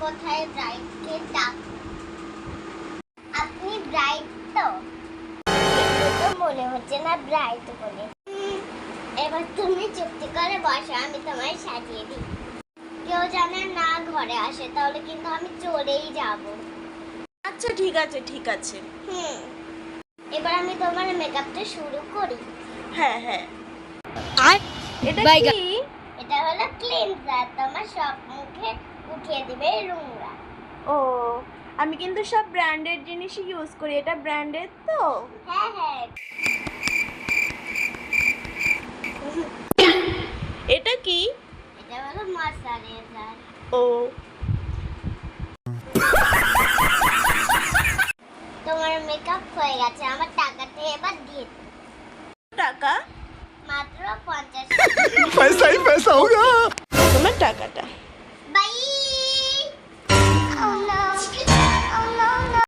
কোথায় ব্রাইডকে ডাক। আপনি ব্রাইড তো? দেখে তো মনে হচ্ছে না ব্রাইড বলে। এবার তুমি চুপটি করে বসো, আমি তোমায় সাজিয়ে দিই। কেউ জানে না ঘরে আসে, তাহলে কিন্তু আমি চলেই যাব। আচ্ছা ঠিক আছে ঠিক আছে। এবার আমি তোমার মেকআপটা শুরু করি। হ্যাঁ হ্যাঁ। আর এটা বাইগা কি? এটা হলো ক্লিনজার, তোমার সব মুখে উঠিয়ে দিবে নোংরা। ও, আমি কিন্তু সব ব্র্যান্ডেড জিনিসই ইউজ করি। এটা ব্র্যান্ডেড তো? হ্যাঁ হ্যাঁ। এটা কি? এটা হলো ময়শ্চারাইজার। ও, তোমার মেকআপ হয়ে গেছে, আমার টাকাটা এবার দিয়ে দিও। টাকা? মাত্র 50। पैसा ही पैसा होगा। তোমার টাকাটা।